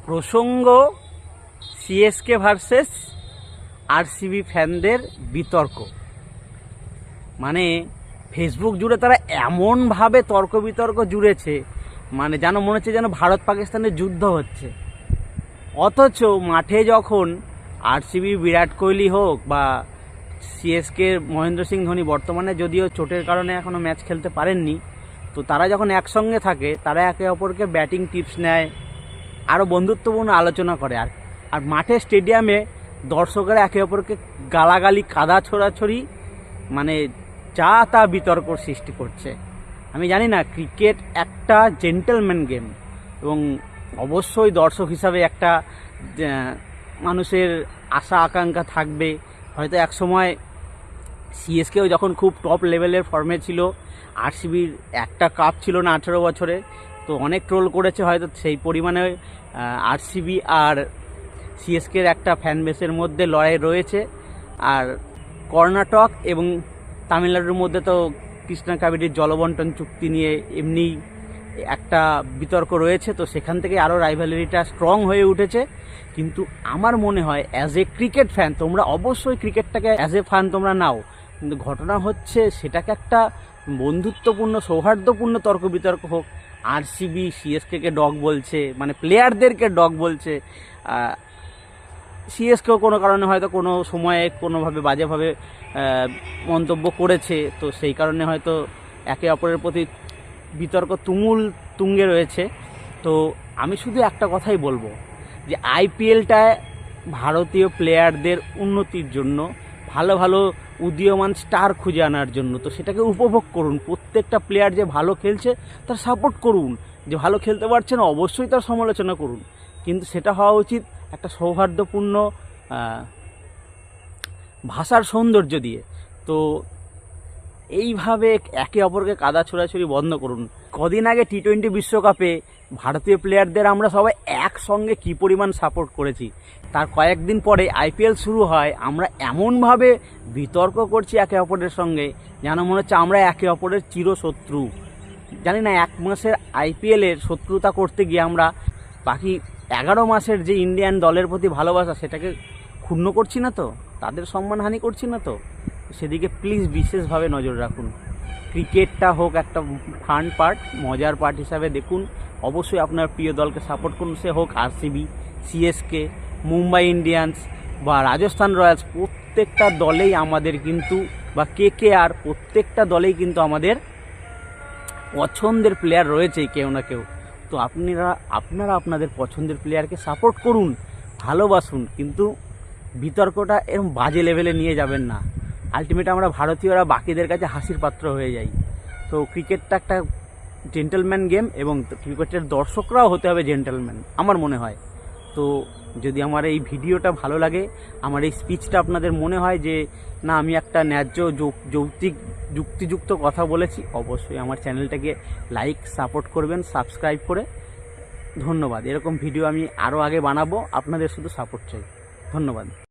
প্রসঙ্গ CSK versus RCB ফ্যানদের বিতর্ক। মানে ফেসবুক জুড়ে তারা এমনভাবে তর্ক বিতর্ক জুড়েছে, মানে যেন মনে হচ্ছে যেন ভারত পাকিস্তানের যুদ্ধ হচ্ছে। অথচ মাঠে যখন আরসিবি বিরাট কোহলি হোক বা সিএসকে মহেন্দ্র সিং ধোনি, বর্তমানে যদিও চোটের কারণে এখনও ম্যাচ খেলতে পারেননি, তো তারা যখন একসঙ্গে থাকে তারা একে অপরকে ব্যাটিং টিপস নেয়, আরও বন্ধুত্বপূর্ণ আলোচনা করে। আর মাঠে স্টেডিয়ামে দর্শকরা একে অপরকে গালাগালি, কাদা ছোড়াছড়ি, মানে যা তা বিতর্ক সৃষ্টি করছে। আমি জানি না, ক্রিকেট একটা জেন্টলম্যান গেম, এবং অবশ্যই দর্শক হিসাবে একটা মানুষের আশা আকাঙ্ক্ষা থাকবে। হয়তো এক সময় সিএসকেও যখন খুব টপ লেভেলের ফর্মে ছিল, আরসিবির একটা কাপ ছিল না 18 বছরে, তো অনেক ট্রোল করেছে। হয়তো সেই পরিমাণে আরসিবি আর সিএসকের একটা ফ্যান বেসের মধ্যে লড়াই রয়েছে। আর কর্ণাটক এবং তামিলনাড়ুর মধ্যে তো কৃষ্ণা কাবেরীর জলবন্টন চুক্তি নিয়ে এমনি একটা বিতর্ক রয়েছে, তো সেখান থেকে আরও রাইভালারিটা স্ট্রং হয়ে উঠেছে। কিন্তু আমার মনে হয় অ্যাজ এ ক্রিকেট ফ্যান, তোমরা অবশ্যই ক্রিকেটটাকে অ্যাজ এ ফ্যান তোমরা নাও, কিন্তু ঘটনা হচ্ছে সেটাকে একটা বন্ধুত্বপূর্ণ সৌহার্দ্যপূর্ণ তর্ক বিতর্ক হোক। আরসিবি সিএসকে ডগ বলছে, মানে প্লেয়ারদেরকে ডগ বলছে, সিএসকেও কোনো কারণে হয়তো কোনো সময়ে কোনোভাবে বাজেভাবে মন্তব্য করেছে, তো সেই কারণে হয়তো একে অপরের প্রতি বিতর্ক তুমুল তুঙ্গে রয়েছে। তো আমি শুধু একটা কথাই বলবো, যে আইপিএলটায় ভারতীয় প্লেয়ারদের উন্নতির জন্য, ভালো ভালো উদীয়মান স্টার খুঁজে আনার জন্য, তো সেটাকে উপভোগ করুন। প্রত্যেকটা প্লেয়ার যে ভালো খেলছে তার সাপোর্ট করুন, যে ভালো খেলতে পারছে না অবশ্যই তার সমালোচনা করুন, কিন্তু সেটা হওয়া উচিত একটা সৌহার্দ্যপূর্ণ ভাষার সৌন্দর্য দিয়ে। তো এইভাবে একে অপরকে কাদা ছোড়াছুড়ি বন্ধ করুন। কদিন আগে টি-20 বিশ্বকাপে ভারতীয় প্লেয়ারদের আমরা সবাই একসঙ্গে কী পরিমাণ সাপোর্ট করেছি, তার কয়েকদিন পরে আইপিএল শুরু হয়, আমরা এমনভাবে বিতর্ক করছি একে অপরের সঙ্গে যেন মনে হচ্ছে আমরা একে অপরের চিরশত্রু। জানি না, 1 মাসের আইপিএলের শত্রুতা করতে গিয়ে আমরা বাকি 11 মাসের যে ইন্ডিয়ান দলের প্রতি ভালোবাসা, সেটাকে ক্ষুণ্ণ করছি না তো, তাদের সম্মানহানি করছি না তো? সেদিকে প্লিজ বিশেষভাবে নজর রাখুন। ক্রিকেটটা হোক একটা ফান পার্ট, মজার পার্ট হিসাবে দেখুন। অবশ্যই আপনার প্রিয় দলকে সাপোর্ট করুন, সে হোক আরসিবি, সিএসকে, মুম্বাই ইন্ডিয়ান্স বা রাজস্থান রয়্যালস। প্রত্যেকটা দলেই আমাদের কিন্তু, বা কেকেআর, প্রত্যেকটা দলেই কিন্তু আমাদের পছন্দের প্লেয়ার রয়েছেই কেউ না কেউ। তো আপনারা আপনাদের পছন্দের প্লেয়ারকে সাপোর্ট করুন, ভালোবাসুন, কিন্তু বিতর্কটা এরকম বাজে লেভেলে নিয়ে যাবেন না। আলটিমেট আমরা ভারতীয়রা বাকিদের কাছে হাসির পাত্র হয়ে যাই। তো ক্রিকেটটা একটা জেন্টলম্যান গেম, এবং ক্রিকেটের দর্শকরাও হতে হবে জেন্টলম্যান আমার মনে হয়। তো যদি আমার এই ভিডিওটা ভালো লাগে, আমার এই স্পিচটা আপনাদের মনে হয় যে না আমি একটা ন্যায্য যৌক্তিক যুক্তিযুক্ত কথা বলেছি, অবশ্যই আমার চ্যানেলটাকে লাইক সাপোর্ট করবেন সাবস্ক্রাইব করে। ধন্যবাদ। এরকম ভিডিও আমি আরও আগে বানাবো, আপনাদের শুধু সাপোর্ট চাই। ধন্যবাদ।